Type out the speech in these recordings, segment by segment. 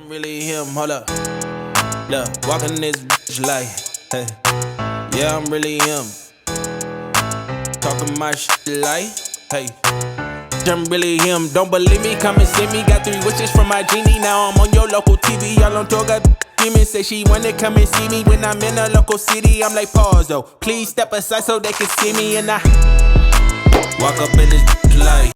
I'm really him, hold up. Look, walking this bitch like, hey. Yeah, I'm really him. Talking my shit like, hey. I'm really him. Don't believe me? Come and see me. Got 3 wishes from my genie. Now I'm on your local TV. Y'all on tour, got demons. Say she wanna come and see me when I'm in a local city. I'm like, pause though. Please step aside so they can see me. And I walk up in this light.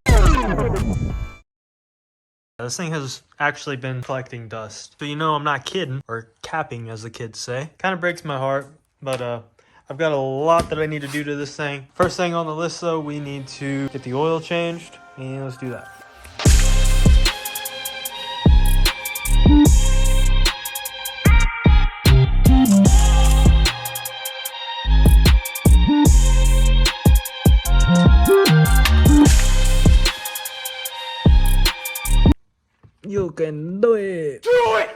This thing has actually been collecting dust. So you know I'm not kidding, or capping as the kids say. Kind of breaks my heart, but I've got a lot that I need to do to this thing. First thing on the list though, we need to get the oil changed, and let's do that. You can do it! Do it!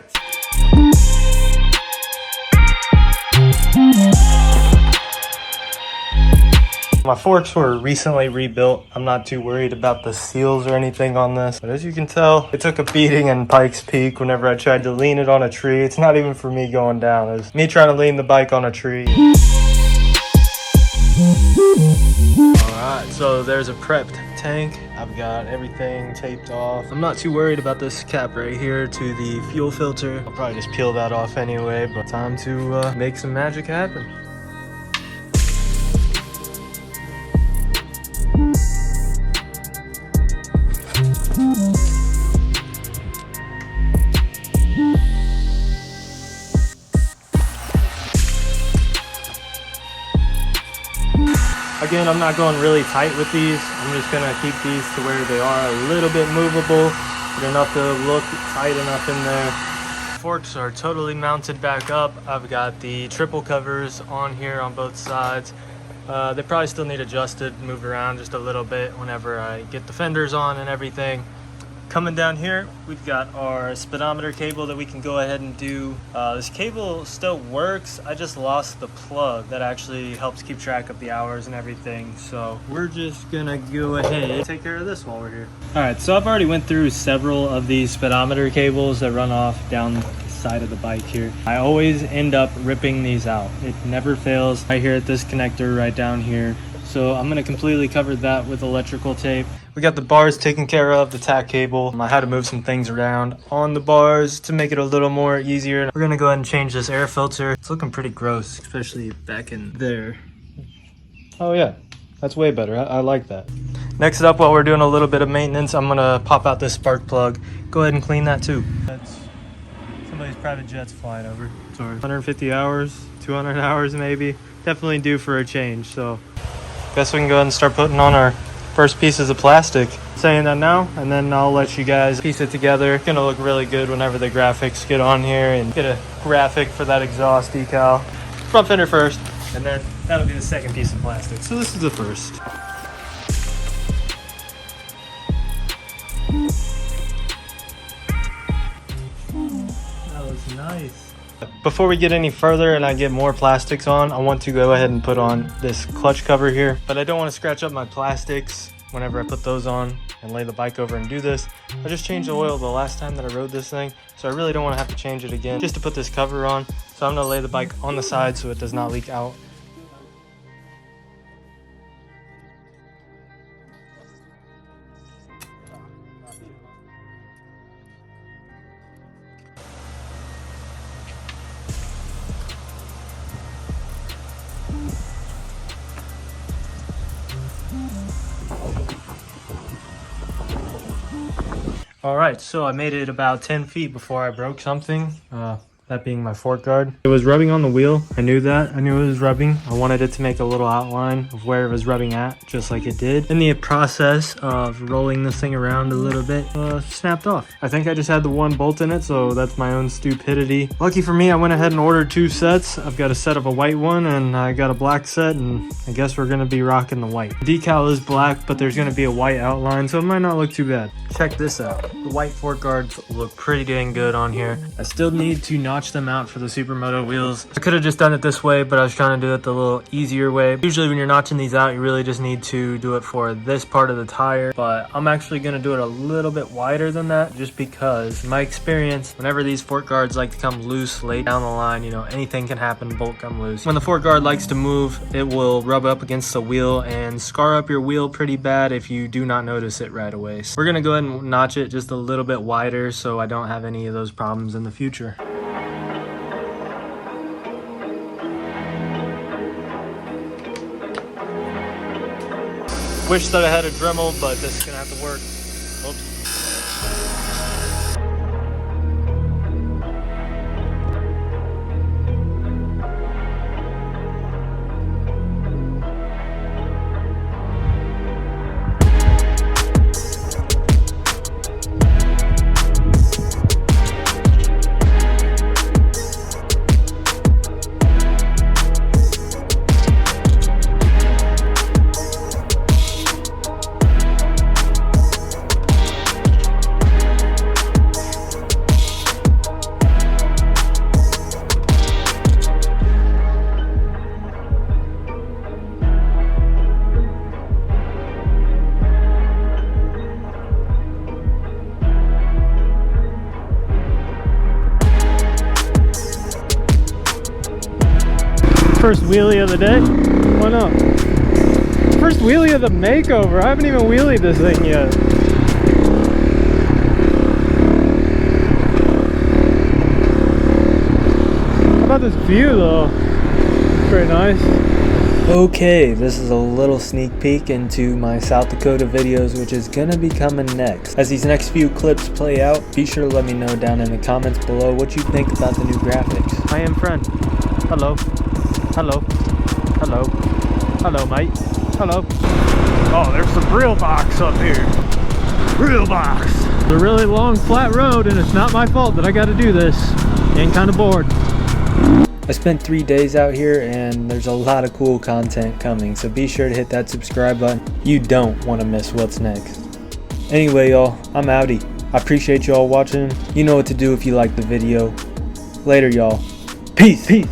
My forks were recently rebuilt. I'm not too worried about the seals or anything on this. But as you can tell, it took a beating in Pikes Peak whenever I tried to lean it on a tree. It's not even for me going down. It's me trying to lean the bike on a tree. Alright, so there's a prepped tank. I've got everything taped off. I'm not too worried about this cap right here to the fuel filter. I'll probably just peel that off anyway, but time to make some magic happen. Again, I'm not going really tight with these. I'm just gonna keep these to where they are a little bit movable, but enough to look tight enough in there. Forks are totally mounted back up. I've got the triple covers on here on both sides. They probably still need adjusted, moved around just a little bit whenever I get the fenders on and everything. Coming down here, we've got our speedometer cable that we can go ahead and do. This cable still works. I just lost the plug that actually helps keep track of the hours and everything. So we're just gonna go ahead and take care of this while we're here. All right, so I've already went through several of these speedometer cables that run off down the side of the bike here. I always end up ripping these out. It never fails. Right here at this connector right down here. So I'm gonna completely cover that with electrical tape. We got the bars taken care of, the tack cable. I had to move some things around on the bars to make it a little more easier. We're gonna go ahead and change this air filter. It's looking pretty gross, especially back in there. Oh yeah, that's way better. I like that. Next up, while we're doing a little bit of maintenance, I'm gonna pop out this spark plug. Go ahead and clean that too. That's somebody's private jet's flying over. Sorry. 150 hours, 200 hours maybe. Definitely due for a change, so. Guess we can go ahead and start putting on our first pieces of plastic. Saying that now, and then I'll let you guys piece it together. It's gonna look really good whenever the graphics get on here and get a graphic for that exhaust decal. Front fender first, and then that'll be the second piece of plastic. So this is the first. That was nice. Before we get any further and I get more plastics on, I want to go ahead and put on this clutch cover here. But I don't want to scratch up my plastics whenever I put those on and lay the bike over and do this. I just changed the oil the last time that I rode this thing, so I really don't want to have to change it again just to put this cover on. So I'm going to lay the bike on the side so it does not leak out. All right, so I made it about 10 feet before I broke something. That being my fork guard. It was rubbing on the wheel. I knew that. I knew it was rubbing. I wanted it to make a little outline of where it was rubbing at, just like it did. In the process of rolling this thing around a little bit, snapped off. I think I just had the one bolt in it, so that's my own stupidity. Lucky for me, I went ahead and ordered 2 sets. I've got a set of a white one, and I got a black set, and I guess we're gonna be rocking the white. The decal is black, but there's gonna be a white outline, so it might not look too bad. Check this out. The white fork guards look pretty dang good on here. I still need to knock notch them out for the Supermoto wheels. I could have just done it this way, but I was trying to do it the little easier way. Usually when you're notching these out, you really just need to do it for this part of the tire, but I'm actually going to do it a little bit wider than that, just because in my experience, whenever these fork guards like to come loose late down the line, you know, anything can happen, bolt come loose. When the fork guard likes to move, it will rub up against the wheel and scar up your wheel pretty bad if you do not notice it right away. So we're going to go ahead and notch it just a little bit wider so I don't have any of those problems in the future. Wish that I had a Dremel, but this is gonna have to work. Oops. First wheelie of the day? Why not? First wheelie of the makeover. I haven't even wheelied this thing yet. How about this view though? Very nice. Okay, this is a little sneak peek into my South Dakota videos, which is gonna be coming next. As these next few clips play out, be sure to let me know down in the comments below what you think about the new graphics. I am friend. Hello. Hello. Hello. Hello, mate. Hello. Oh, there's some real box up here. Real box. It's a really long flat road and it's not my fault that I gotta do this. Getting kind of bored. I spent 3 days out here and there's a lot of cool content coming, so be sure to hit that subscribe button. You don't want to miss what's next. Anyway, y'all, I'm outie. I appreciate y'all watching. You know what to do if you like the video. Later, y'all. Peace. Peace.